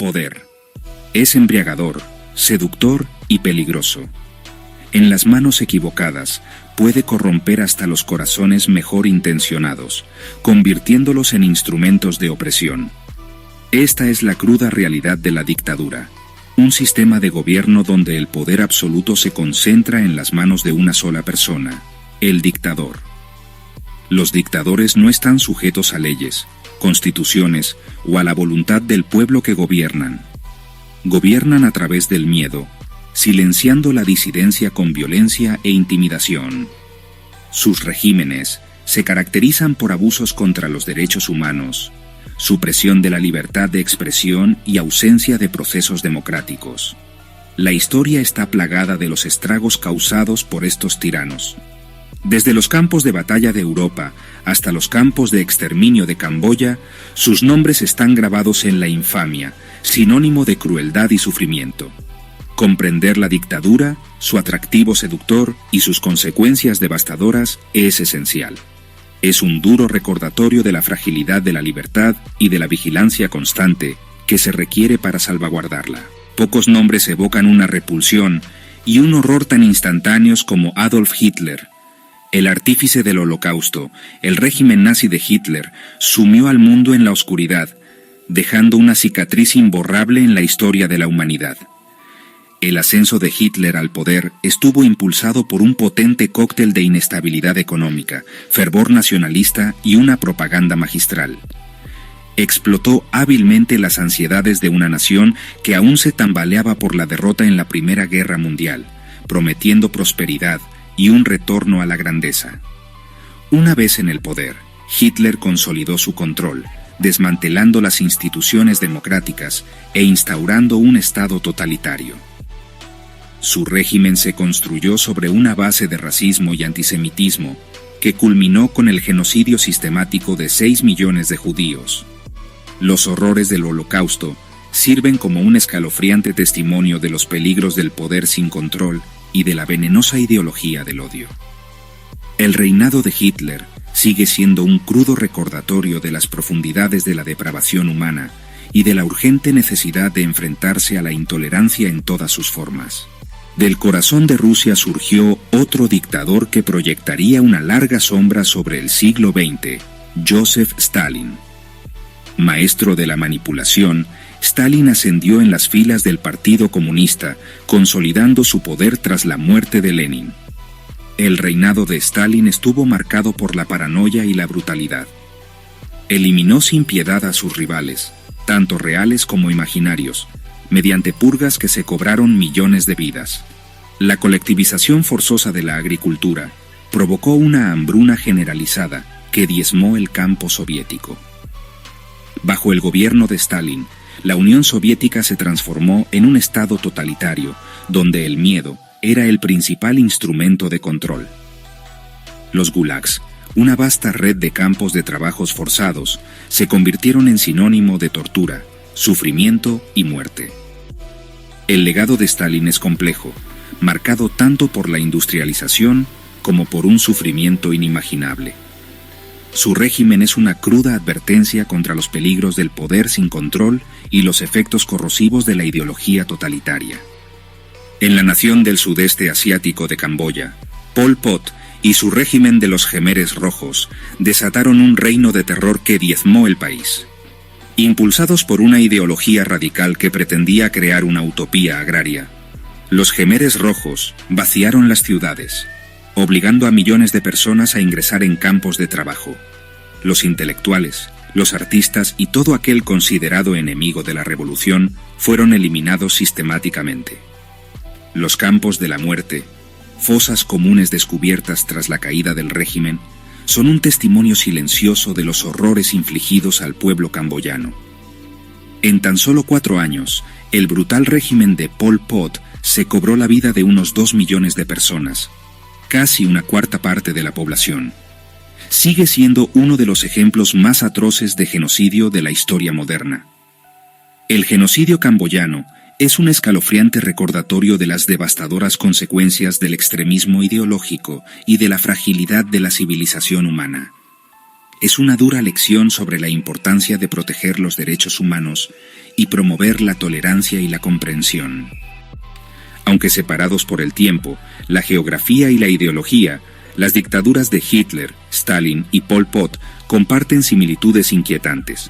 Poder. Es embriagador, seductor y peligroso. En las manos equivocadas, puede corromper hasta los corazones mejor intencionados, convirtiéndolos en instrumentos de opresión. Esta es la cruda realidad de la dictadura, un sistema de gobierno donde el poder absoluto se concentra en las manos de una sola persona, el dictador. Los dictadores no están sujetos a leyes, constituciones o a la voluntad del pueblo que gobiernan. Gobiernan a través del miedo, silenciando la disidencia con violencia e intimidación. Sus regímenes se caracterizan por abusos contra los derechos humanos, supresión de la libertad de expresión y ausencia de procesos democráticos. La historia está plagada de los estragos causados por estos tiranos. Desde los campos de batalla de Europa hasta los campos de exterminio de Camboya, sus nombres están grabados en la infamia, sinónimo de crueldad y sufrimiento. Comprender la dictadura, su atractivo seductor y sus consecuencias devastadoras es esencial. Es un duro recordatorio de la fragilidad de la libertad y de la vigilancia constante que se requiere para salvaguardarla. Pocos nombres evocan una repulsión y un horror tan instantáneos como Adolf Hitler. El artífice del Holocausto, el régimen nazi de Hitler, sumió al mundo en la oscuridad, dejando una cicatriz imborrable en la historia de la humanidad. El ascenso de Hitler al poder estuvo impulsado por un potente cóctel de inestabilidad económica, fervor nacionalista y una propaganda magistral. Explotó hábilmente las ansiedades de una nación que aún se tambaleaba por la derrota en la Primera Guerra Mundial, prometiendo prosperidad y un retorno a la grandeza. Una vez en el poder, Hitler consolidó su control, desmantelando las instituciones democráticas e instaurando un Estado totalitario. Su régimen se construyó sobre una base de racismo y antisemitismo que culminó con el genocidio sistemático de 6 millones de judíos. Los horrores del Holocausto sirven como un escalofriante testimonio de los peligros del poder sin control y de la venenosa ideología del odio. El reinado de Hitler sigue siendo un crudo recordatorio de las profundidades de la depravación humana y de la urgente necesidad de enfrentarse a la intolerancia en todas sus formas. Del corazón de Rusia surgió otro dictador que proyectaría una larga sombra sobre el siglo XX, Joseph Stalin. Maestro de la manipulación, Stalin ascendió en las filas del Partido Comunista, consolidando su poder tras la muerte de Lenin. El reinado de Stalin estuvo marcado por la paranoia y la brutalidad. Eliminó sin piedad a sus rivales, tanto reales como imaginarios, mediante purgas que se cobraron millones de vidas. La colectivización forzosa de la agricultura provocó una hambruna generalizada que diezmó el campo soviético. Bajo el gobierno de Stalin, la Unión Soviética se transformó en un estado totalitario, donde el miedo era el principal instrumento de control. Los gulags, una vasta red de campos de trabajos forzados, se convirtieron en sinónimo de tortura, sufrimiento y muerte. El legado de Stalin es complejo, marcado tanto por la industrialización como por un sufrimiento inimaginable. Su régimen es una cruda advertencia contra los peligros del poder sin control y los efectos corrosivos de la ideología totalitaria. En la nación del sudeste asiático de Camboya, Pol Pot y su régimen de los Jemeres Rojos desataron un reino de terror que diezmó el país. Impulsados por una ideología radical que pretendía crear una utopía agraria, los Jemeres Rojos vaciaron las ciudades, obligando a millones de personas a ingresar en campos de trabajo. Los intelectuales, los artistas y todo aquel considerado enemigo de la revolución fueron eliminados sistemáticamente. Los campos de la muerte, fosas comunes descubiertas tras la caída del régimen, son un testimonio silencioso de los horrores infligidos al pueblo camboyano. En tan solo 4 años, el brutal régimen de Pol Pot se cobró la vida de unos 2 millones de personas, casi una cuarta parte de la población. Sigue siendo uno de los ejemplos más atroces de genocidio de la historia moderna. El genocidio camboyano es un escalofriante recordatorio de las devastadoras consecuencias del extremismo ideológico y de la fragilidad de la civilización humana. es una dura lección sobre la importancia de proteger los derechos humanos y promover la tolerancia y la comprensión. Aunque separados por el tiempo, la geografía y la ideología, las dictaduras de Hitler, Stalin y Pol Pot comparten similitudes inquietantes.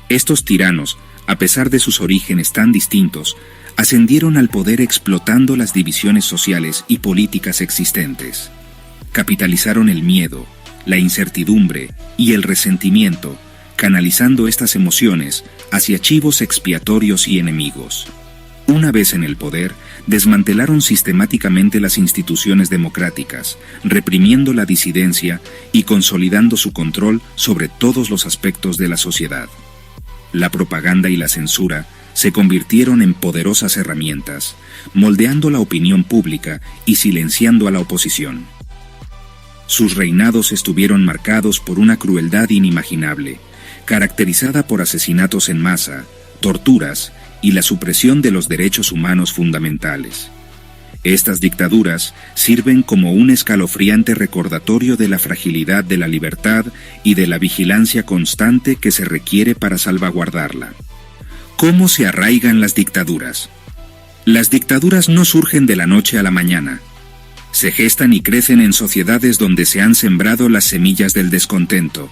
Estos tiranos, a pesar de sus orígenes tan distintos, ascendieron al poder explotando las divisiones sociales y políticas existentes. Capitalizaron el miedo, la incertidumbre y el resentimiento, canalizando estas emociones hacia chivos expiatorios y enemigos. Una vez en el poder, desmantelaron sistemáticamente las instituciones democráticas, reprimiendo la disidencia y consolidando su control sobre todos los aspectos de la sociedad. La propaganda y la censura se convirtieron en poderosas herramientas, moldeando la opinión pública y silenciando a la oposición. Sus reinados estuvieron marcados por una crueldad inimaginable, caracterizada por asesinatos en masa, torturas y la supresión de los derechos humanos fundamentales. Estas dictaduras sirven como un escalofriante recordatorio de la fragilidad de la libertad y de la vigilancia constante que se requiere para salvaguardarla. ¿Cómo se arraigan las dictaduras? Las dictaduras no surgen de la noche a la mañana. Se gestan y crecen en sociedades donde se han sembrado las semillas del descontento.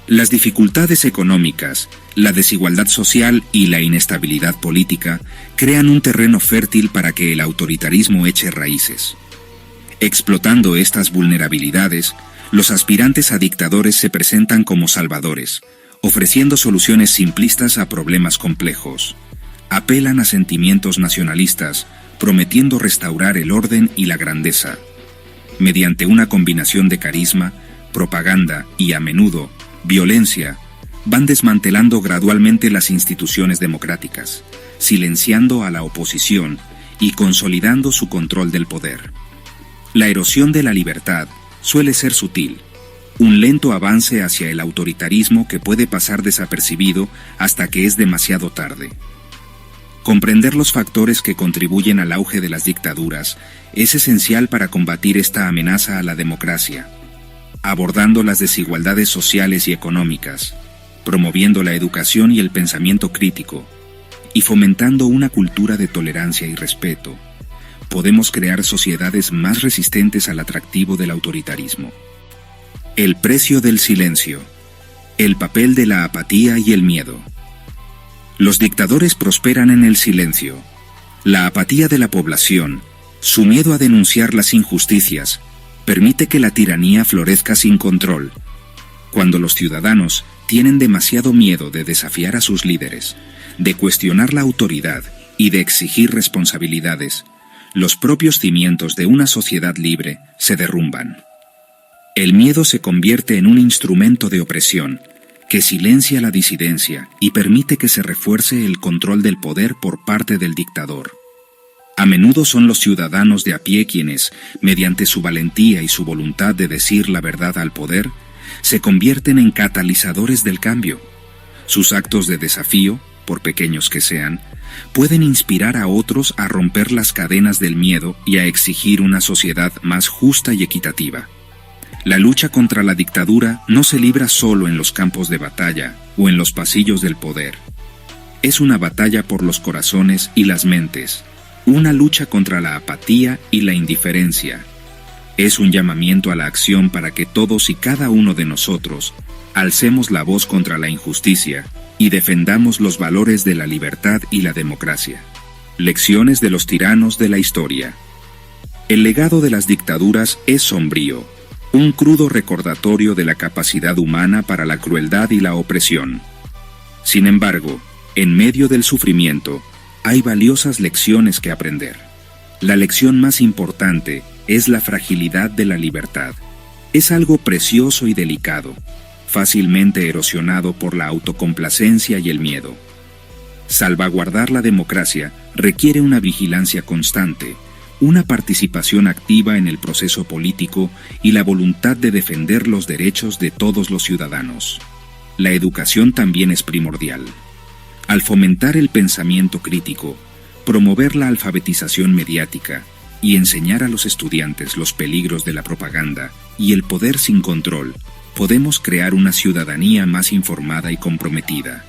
Las dificultades económicas, la desigualdad social y la inestabilidad política crean un terreno fértil para que el autoritarismo eche raíces. Explotando estas vulnerabilidades, los aspirantes a dictadores se presentan como salvadores, ofreciendo soluciones simplistas a problemas complejos. Apelan a sentimientos nacionalistas, prometiendo restaurar el orden y la grandeza. Mediante una combinación de carisma, propaganda y, a menudo, violencia, van desmantelando gradualmente las instituciones democráticas, silenciando a la oposición y consolidando su control del poder. La erosión de la libertad suele ser sutil, un lento avance hacia el autoritarismo que puede pasar desapercibido hasta que es demasiado tarde. Comprender los factores que contribuyen al auge de las dictaduras es esencial para combatir esta amenaza a la democracia, abordando las desigualdades sociales y económicas, promoviendo la educación y el pensamiento crítico, y fomentando una cultura de tolerancia y respeto. Podemos crear sociedades más resistentes al atractivo del autoritarismo. El precio del silencio. El papel de la apatía y el miedo. Los dictadores prosperan en el silencio. La apatía de la población, su miedo a denunciar las injusticias, permite que la tiranía florezca sin control. Cuando los ciudadanos tienen demasiado miedo de desafiar a sus líderes, de cuestionar la autoridad y de exigir responsabilidades, los propios cimientos de una sociedad libre se derrumban. El miedo se convierte en un instrumento de opresión que silencia la disidencia y permite que se refuerce el control del poder por parte del dictador. A menudo son los ciudadanos de a pie quienes, mediante su valentía y su voluntad de decir la verdad al poder, se convierten en catalizadores del cambio. Sus actos de desafío, por pequeños que sean, pueden inspirar a otros a romper las cadenas del miedo y a exigir una sociedad más justa y equitativa. La lucha contra la dictadura no se libra solo en los campos de batalla o en los pasillos del poder. Es una batalla por los corazones y las mentes, una lucha contra la apatía y la indiferencia. Es un llamamiento a la acción para que todos y cada uno de nosotros alcemos la voz contra la injusticia y defendamos los valores de la libertad y la democracia. Lecciones de los tiranos de la historia. El legado de las dictaduras es sombrío, un crudo recordatorio de la capacidad humana para la crueldad y la opresión. Sin embargo, en medio del sufrimiento, hay valiosas lecciones que aprender. La lección más importante es la fragilidad de la libertad. Es algo precioso y delicado, fácilmente erosionado por la autocomplacencia y el miedo. Salvaguardar la democracia requiere una vigilancia constante, una participación activa en el proceso político y la voluntad de defender los derechos de todos los ciudadanos. La educación también es primordial. Al fomentar el pensamiento crítico, promover la alfabetización mediática y enseñar a los estudiantes los peligros de la propaganda y el poder sin control, podemos crear una ciudadanía más informada y comprometida.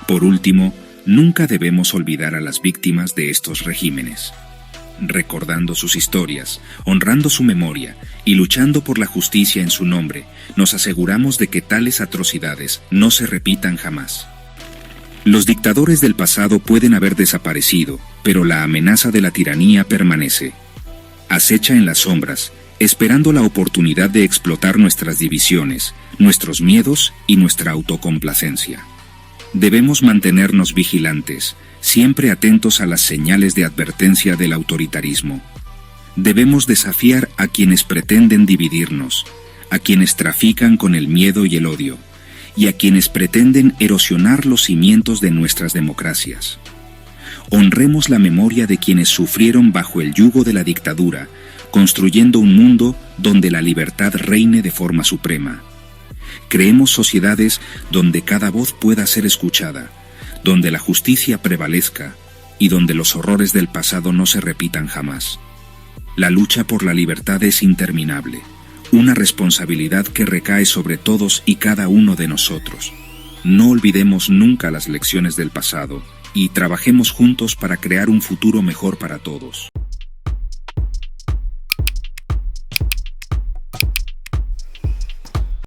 Por último, nunca debemos olvidar a las víctimas de estos regímenes. Recordando sus historias, honrando su memoria y luchando por la justicia en su nombre, nos aseguramos de que tales atrocidades no se repitan jamás. Los dictadores del pasado pueden haber desaparecido, pero la amenaza de la tiranía permanece. Acecha en las sombras, esperando la oportunidad de explotar nuestras divisiones, nuestros miedos y nuestra autocomplacencia. Debemos mantenernos vigilantes, siempre atentos a las señales de advertencia del autoritarismo. Debemos desafiar a quienes pretenden dividirnos, a quienes trafican con el miedo y el odio, y a quienes pretenden erosionar los cimientos de nuestras democracias. Honremos la memoria de quienes sufrieron bajo el yugo de la dictadura, construyendo un mundo donde la libertad reine de forma suprema. Creemos sociedades donde cada voz pueda ser escuchada, donde la justicia prevalezca y donde los horrores del pasado no se repitan jamás. La lucha por la libertad es interminable, una responsabilidad que recae sobre todos y cada uno de nosotros. No olvidemos nunca las lecciones del pasado y trabajemos juntos para crear un futuro mejor para todos.